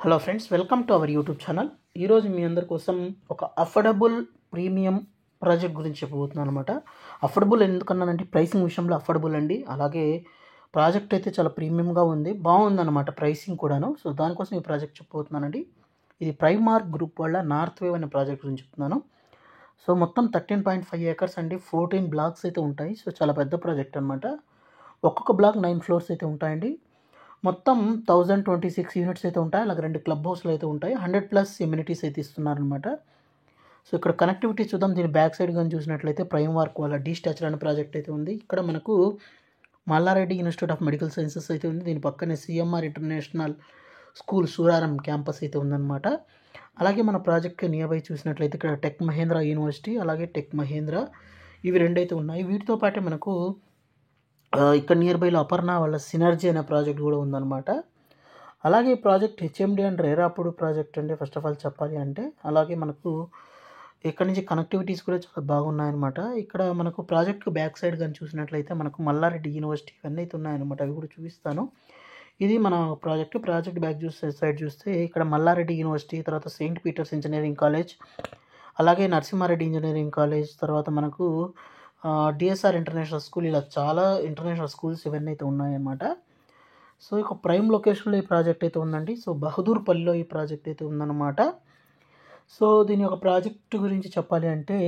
Hello friends, welcome to our YouTube channel. ఈరోజు మీ అందరి కోసం ఒక అఫోర్డబుల్ ప్రీమియం ప్రాజెక్ట్ గురించి చెప్పబోతున్నాను అనమాట. అఫోర్డబుల్ ఎందుకన్నానంటే ప్రైసింగ్ విషయంలో అఫోర్డబుల్ అండి. అలాగే ప్రాజెక్ట్ అయితే చాలా ప్రీమియంగా ఉంది, బాగుందన్నమాట ప్రైసింగ్ కూడాను. సో దానికోసం ఈ ప్రాజెక్ట్ చెప్పబోతున్నానండి. ఇది ప్రైమార్క్ గ్రూప్ వాళ్ళ నార్త్ వేవ్ అనే ప్రాజెక్ట్ గురించి చెప్తున్నాను. సో మొత్తం 13.5 ఏకర్స్ అండి, 14 బ్లాక్స్ అయితే ఉంటాయి. సో చాలా పెద్ద ప్రాజెక్ట్ అనమాట. ఒక్కొక్క బ్లాక్ 9 ఫ్లోర్స్ అయితే ఉంటాయండి. మొత్తం 1026 యూనిట్స్ అయితే ఉంటాయి. అలాగే 2 క్లబ్ హౌస్లు అయితే ఉంటాయి. 100+ ఎమ్యూనిటీస్ అయితే ఇస్తున్నారనమాట. సో ఇక్కడ కనెక్టివిటీ చూద్దాం. దీని బ్యాక్ సైడ్ కానీ చూసినట్లయితే ప్రైమార్క్ వాళ్ళ డీస్టాచర్ అనే ప్రాజెక్ట్ అయితే ఉంది. ఇక్కడ మనకు Malla Reddy institute of medical sciences అయితే ఉంది. దీని పక్కనే CMR international school Suraram campus అయితే ఉందన్నమాట. అలాగే మన ప్రాజెక్ట్కి నియర్ బై చూసినట్లయితే ఇక్కడ టెక్ మహేంద్ర యూనివర్సిటీ, అలాగే టెక్ మహేంద్ర, ఇవి రెండైతే ఉన్నాయి. వీటితో పాటే మనకు ఇక్కడ నియర్ బైలో అపర్ణ వాళ్ళ సినర్జీ అనే ప్రాజెక్ట్ కూడా ఉందన్నమాట. అలాగే ప్రాజెక్ట్ హెచ్ఎండి అండ్ రేరాపుడు ప్రాజెక్ట్ అంటే ఫస్ట్ ఆఫ్ ఆల్ చెప్పాలి అంటే, అలాగే మనకు ఇక్కడ నుంచి కనెక్టివిటీస్ కూడా చాలా బాగున్నాయన్నమాట. ఇక్కడ మనకు ప్రాజెక్ట్ బ్యాక్ సైడ్ కానీ చూసినట్లయితే మనకు మల్లారెడ్డి యూనివర్సిటీ ఇవన్నీ అయితే ఉన్నాయన్నమాట. అవి కూడా చూపిస్తాను. ఇది మన ప్రాజెక్ట్ బ్యాక్ సైడ్ చూస్తే ఇక్కడ మల్లారెడ్డి యూనివర్సిటీ, తర్వాత సెయింట్ పీటర్స్ ఇంజనీరింగ్ కాలేజ్, అలాగే నరసింహారెడ్డి ఇంజనీరింగ్ కాలేజ్, తర్వాత మనకు డిఎస్ఆర్ ఇంటర్నేషనల్ స్కూల్, ఇలా చాలా ఇంటర్నేషనల్ స్కూల్స్ ఇవన్నీ అయితే ఉన్నాయన్నమాట. సో ఇక ప్రైమ్ లొకేషన్లో ఈ ప్రాజెక్ట్ అయితే ఉందండి. సో బహదూర్పల్లిలో ఈ ప్రాజెక్ట్ అయితే ఉందన్నమాట. సో దీని యొక్క ప్రాజెక్ట్ గురించి చెప్పాలి అంటే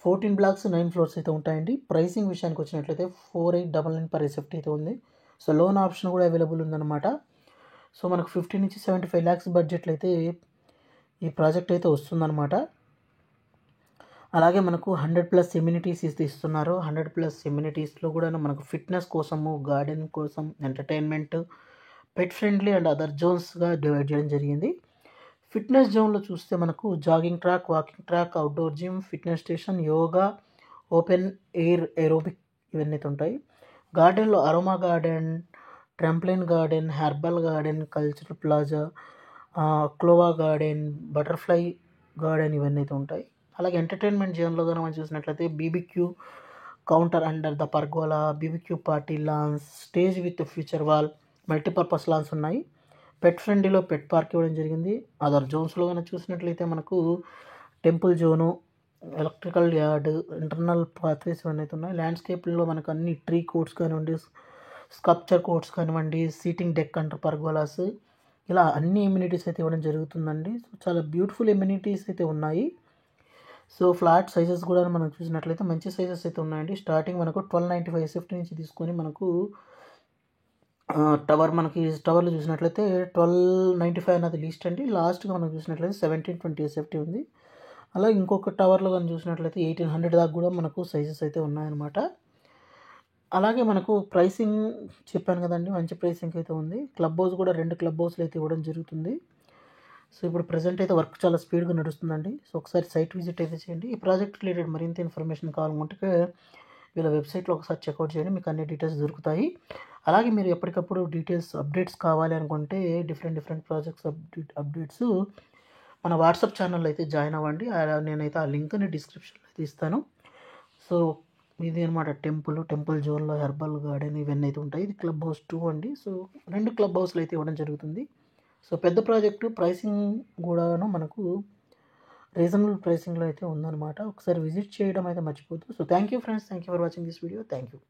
14 బ్లాక్స్ 9 ఫ్లోర్స్ అయితే ఉంటాయండి. ప్రైసింగ్ విషయానికి వచ్చినట్లయితే 4899 per SFT అయితే ఉంది. సో లోన్ ఆప్షన్ కూడా అవైలబుల్ ఉందన్నమాట. సో మనకు 50 నుంచి 75 lakhs బడ్జెట్లో అయితే ఈ ప్రాజెక్ట్ అయితే వస్తుందన్నమాట. అలాగే మనకు 100+ ఎమ్యూనిటీస్ ఇస్తున్నారు. 100+ ఎమ్యూనిటీస్లో కూడా మనకు ఫిట్నెస్ కోసము, గార్డెన్ కోసం, entertainment, pet friendly and other జోన్స్గా డివైడ్ చేయడం జరిగింది. ఫిట్నెస్ జోన్లో చూస్తే మనకు jogging track, walking track, outdoor gym, fitness station, yoga, open air aerobic ఇవన్నీ ఉంటాయి. గార్డెన్లో aroma garden, trampoline garden, herbal garden, cultural plaza, clover garden, butterfly garden ఇవన్నీ అయితే ఉంటాయి. అలాగే ఎంటర్టైన్మెంట్ జోన్లో కానీ మనం చూసినట్లయితే BBQ counter under the pergola, BBQ party lawns, stage with future wall, multipurpose lawns ఉన్నాయి. పెట్ ఫ్రెండ్లీలో పెట్ పార్క్ ఇవ్వడం జరిగింది. అదర్ జోన్స్లో కానీ చూసినట్లయితే మనకు temple zone, electrical yard, internal pathways ఇవన్నీ అయితే ఉన్నాయి. ల్యాండ్స్కేప్లో మనకు అన్ని ట్రీ కోర్ట్స్ కానివ్వండి, స్కల్ప్చర్ కోర్ట్స్ కానివ్వండి, సీటింగ్ డెక్ అండర్ పర్గోలాస్, ఇలా అన్ని ఎమ్యూనిటీస్ అయితే ఇవ్వడం జరుగుతుందండి. సో చాలా బ్యూటిఫుల్ ఎమ్యూనిటీస్ అయితే ఉన్నాయి. సో ఫ్లాట్ సైజెస్ కూడా మనం చూసినట్లయితే మంచి సైజెస్ అయితే ఉన్నాయండి. స్టార్టింగ్ మనకు 1295 SFT నుంచి తీసుకొని మనకు టవర్లో చూసినట్లయితే 1295 అన్నది లీస్ట్ అండి. లాస్ట్గా మనం చూసినట్లయితే 1720 SFT ఉంది. అలాగే ఇంకొక టవర్లో కానీ చూసినట్లయితే 1800 దాకా కూడా మనకు సైజెస్ అయితే ఉన్నాయన్నమాట. అలాగే మనకు ప్రైసింగ్ చెప్పాను కదండి, మంచి ప్రైసింగ్ అయితే ఉంది. క్లబ్ హౌస్ కూడా 2 క్లబ్ హౌస్లు అయితే ఇవ్వడం జరుగుతుంది. సో ఇప్పుడు ప్రజెంట్ అయితే వర్క్ చాలా స్పీడ్గా నడుస్తుందండి. సో ఒకసారి సైట్ విజిట్ అయితే చేయండి. ఈ ప్రాజెక్ట్ రిలేటెడ్ మరింత ఇన్ఫర్మేషన్ కావాలనుకుంటే వీళ్ళ వెబ్సైట్లో ఒకసారి చెక్అవుట్ చేయండి, మీకు అన్ని డీటెయిల్స్ దొరుకుతాయి. అలాగే మీరు ఎప్పటికప్పుడు అప్డేట్స్ కావాలి అనుకుంటే డిఫరెంట్ ప్రాజెక్ట్స్ అప్డేట్స్ మన వాట్సాప్ ఛానల్లో అయితే జాయిన్ అవ్వండి. నేనైతే ఆ లింక్ని డిస్క్రిప్షన్లో అయితే ఇస్తాను. సో ఇది అనమాట టెంపుల్ జోన్లో హెర్బల్ గార్డెన్ ఇవన్నీ అయితే ఉంటాయి. ఇది క్లబ్ హౌస్ 2 అండి. సో 2 క్లబ్ హౌస్లు అయితే ఇవ్వడం జరుగుతుంది. సో పెద్ద ప్రాజెక్టు, ప్రైసింగ్ కూడాను మనకు రీజనబుల్ ప్రైసింగ్లో అయితే ఉందన్నమాట. ఒకసారి విజిట్ చేయడం అయితే మర్చిపోద్దు. So thank you friends, thank you for watching this video. Thank you.